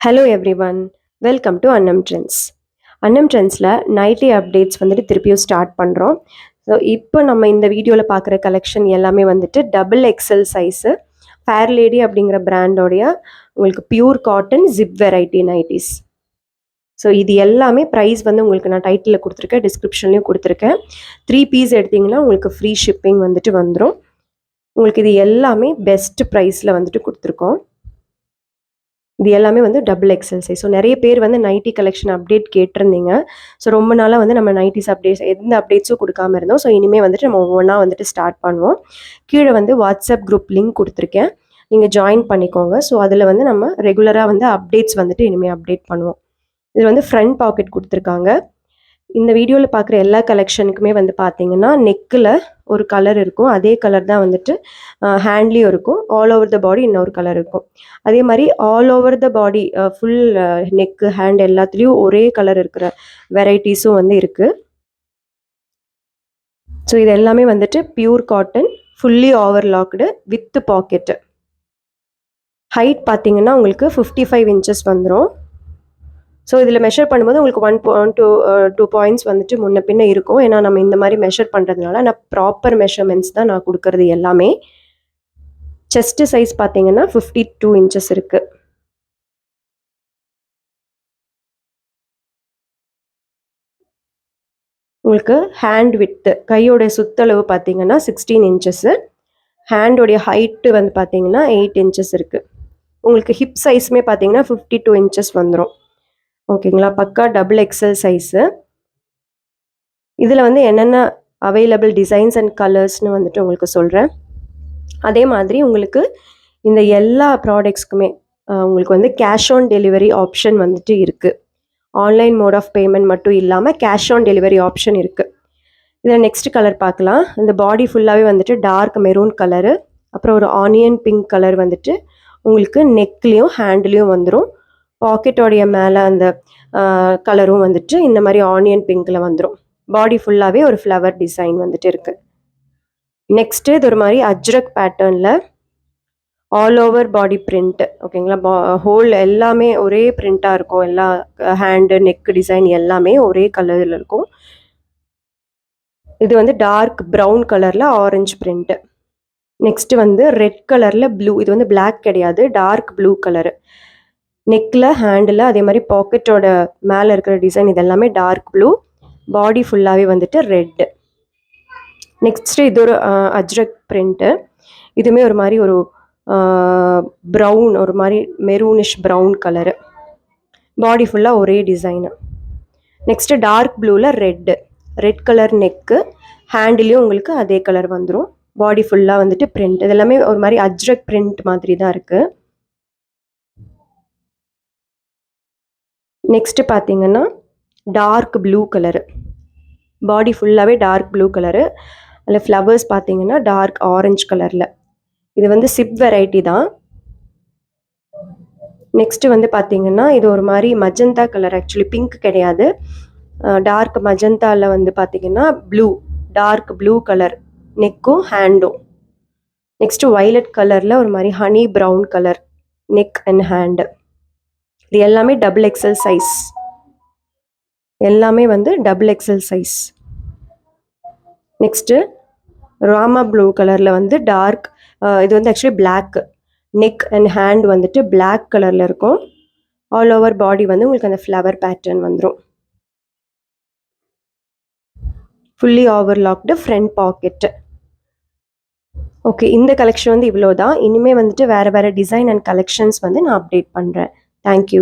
Hello everyone, welcome to அன்னம் trends. அன்னம் ட்ரெண்ட்ஸில் nightie updates வந்துட்டு திருப்பியும் ஸ்டார்ட் பண்ணுறோம். ஸோ இப்போ நம்ம இந்த வீடியோவில் பார்க்குற கலெக்ஷன் எல்லாமே வந்துட்டு double XL size fair lady அப்படிங்கிற பிராண்டோடைய உங்களுக்கு pure cotton zip variety nighties. So இது எல்லாமே ப்ரைஸ் வந்து உங்களுக்கு நான் டைட்டிலில் கொடுத்துருக்கேன், டிஸ்கிரிப்ஷன்லேயும் கொடுத்துருக்கேன். 3 பீஸ் எடுத்திங்கன்னா உங்களுக்கு ஃப்ரீ ஷிப்பிங் வந்துட்டு வந்துடும். உங்களுக்கு இது எல்லாமே பெஸ்ட் ப்ரைஸில் வந்துட்டு கொடுத்துருக்கோம். இது எல்லாமே வந்து டபுள் எக்ஸல் சைஸ். ஸோ நிறைய பேர் வந்து நைட்டி கலெக்ஷன் அப்டேட் கேட்டிருந்தீங்க. ஸோ ரொம்ப நாளாக வந்து நம்ம நைட்டிஸ் அப்டேட்ஸ் எந்த அப்டேட்ஸும் கொடுக்காம இருந்தோம். ஸோ இனிமேல் வந்துட்டு நம்ம ஒவ்வொன்றா வந்துட்டு ஸ்டார்ட் பண்ணுவோம். கீழே வந்து வாட்ஸ்அப் குரூப் லிங்க் கொடுத்துருக்கேன், நீங்கள் ஜாயின் பண்ணிக்கோங்க. ஸோ அதில் வந்து நம்ம ரெகுலராக வந்து அப்டேட்ஸ் வந்துட்டு இனிமேல் அப்டேட் பண்ணுவோம். இதில் வந்து ஃப்ரண்ட் பாக்கெட் கொடுத்துருக்காங்க. இந்த வீடியோவில் பார்க்குற எல்லா கலெக்ஷனுக்குமே வந்து பார்த்தீங்கன்னா நெக்கில் ஒரு கலர் இருக்கும், அதே கலர் தான் வந்துட்டு ஹேண்ட்லேயும் இருக்கும். ஆல் ஓவர் த பாடி இன்னொரு கலர் இருக்கும். அதே மாதிரி all over the body full neck hand எல்லாத்துலேயும் ஒரே கலர் இருக்கிற வெரைட்டிஸும் வந்து இருக்குது. ஸோ இது எல்லாமே வந்துட்டு pure cotton, fully overlocked with pocket. Height பார்த்தீங்கன்னா உங்களுக்கு 55 இன்ச்சஸ் வந்துடும். ஸோ இதில் மெஷர் பண்ணும்போது உங்களுக்கு 1 to 2 பாயிண்ட்ஸ் வந்துட்டு முன்ன பின்ன இருக்கும். ஏன்னா நம்ம இந்த மாதிரி மெஷர் பண்ணுறதுனால நான் ப்ராப்பர் மெஷர்மெண்ட்ஸ் தான் நான் கொடுக்கறது எல்லாமே. செஸ்ட் சைஸ் பார்த்தீங்கன்னா 52 இன்ச்சஸ் இருக்குது. உங்களுக்கு ஹேண்ட் வித்து கையோடைய சுத்தளவு பார்த்தீங்கன்னா 16 இன்ச்சஸ்ஸு. ஹேண்டோடைய ஹைட்டு வந்து பார்த்தீங்கன்னா 8 இன்ச்சஸ் இருக்குது. உங்களுக்கு ஹிப் சைஸுமே பார்த்தீங்கன்னா 52 இன்ச்சஸ் வந்துடும். ஓகேங்களா, பக்கா டபுள் எக்ஸல் சைஸு. இதில் வந்து என்னென்ன அவைலபிள் டிசைன்ஸ் அண்ட் கலர்ஸ்னு வந்துட்டு உங்களுக்கு சொல்கிறேன். அதே மாதிரி உங்களுக்கு இந்த எல்லா ப்ராடக்ட்ஸ்க்குமே உங்களுக்கு வந்து கேஷ் ஆன் டெலிவரி ஆப்ஷன் வந்துட்டு இருக்குது. ஆன்லைன் மோட் ஆஃப் பேமெண்ட் மட்டும் இல்லாமல் கேஷ் ஆன் டெலிவரி ஆப்ஷன் இருக்குது. இதில் நெக்ஸ்ட் கலர் பார்க்கலாம். இந்த பாடி ஃபுல்லாகவே வந்துட்டு டார்க் மெரூன் கலரு, அப்புறம் ஒரு ஆனியன் பிங்க் கலர் வந்துட்டு உங்களுக்கு நெக்லேயும் ஹேண்ட்லேயும் வந்துடும். பாக்கெட்டோடைய மேலே அந்த கலரும் வந்துட்டு இந்த மாதிரி ஆனியன் பிங்க்கில் வந்துடும். பாடி ஃபுல்லாகவே ஒரு ஃப்ளவர் டிசைன் வந்துட்டு இருக்குது. நெக்ஸ்ட்டு இது ஒரு மாதிரி அஜ்ரக் பேட்டர்னில் ஆல் ஓவர் பாடி பிரிண்ட். ஓகேங்களா, ஹோல் எல்லாமே ஒரே பிரிண்ட்டாக இருக்கும். எல்லா ஹேண்டு நெக் டிசைன் எல்லாமே ஒரே கலரில் இருக்கும். இது வந்து டார்க் ப்ரௌன் கலரில் ஆரஞ்சு பிரிண்ட்டு. நெக்ஸ்ட்டு வந்து ரெட் கலரில் ப்ளூ. இது வந்து பிளாக் கிடையாது, டார்க் ப்ளூ கலரு. நெக்கில் ஹேண்டில் அதே மாதிரி பாக்கெட்டோட மேலே இருக்கிற டிசைன் இதெல்லாமே டார்க் ப்ளூ. பாடி ஃபுல்லாகவே வந்துட்டு ரெட்டு. நெக்ஸ்ட்டு இது ஒரு அஜ்ரக் பிரிண்ட்டு. இதுவுமே ஒரு மாதிரி ஒரு ப்ரௌன், ஒரு மாதிரி மெரூனிஷ் ப்ரௌன் கலரு. பாடி ஃபுல்லாக ஒரே டிசைனு. நெக்ஸ்ட்டு டார்க் ப்ளூவில் ரெட் கலர் நெக்கு, ஹேண்டிலையும் உங்களுக்கு அதே கலர் வந்துடும். பாடி ஃபுல்லாக வந்துட்டு பிரிண்ட். இதெல்லாமே ஒரு மாதிரி அஜ்ரக் பிரிண்ட் மாதிரி தான் இருக்குது. நெக்ஸ்ட்டு பார்த்தீங்கன்னா டார்க் ப்ளூ கலரு. பாடி ஃபுல்லாகவே டார்க் ப்ளூ கலரு. அதில் ஃப்ளவர்ஸ் பார்த்தீங்கன்னா டார்க் ஆரஞ்சு கலரில். இது வந்து சிப் வெரைட்டி தான். நெக்ஸ்ட்டு வந்து பார்த்தீங்கன்னா இது ஒரு மாதிரி மஜந்தா கலர், ஆக்சுவலி பிங்க் கிடையாது, டார்க் மஜந்தாவில் வந்து பார்த்தீங்கன்னா ப்ளூ, டார்க் ப்ளூ கலர் நெக்கும் ஹேண்டும். நெக்ஸ்ட்டு வைலட் கலரில் ஒரு மாதிரி honey brown colour neck and hand. இது எல்லாமே டபுள் எக்ஸல் சைஸ். எல்லாமே வந்து double XL size. Next Rama blue கலரில் வந்து டார்க், இது வந்து actually black neck and hand வந்துட்டு பிளாக் கலரில் இருக்கும். ஆல் ஓவர் பாடி வந்து உங்களுக்கு அந்த ஃப்ளவர் பேட்டர்ன் வந்துடும். Fully overlocked front packet. Okay, இந்த கலெக்ஷன் வந்து இவ்வளோ தான். இனிமேல் வந்துட்டு வேறு வேறு டிசைன் அண்ட் கலெக்ஷன்ஸ் வந்து நான் அப்டேட் பண்ணுறேன். தேங்க்யூ.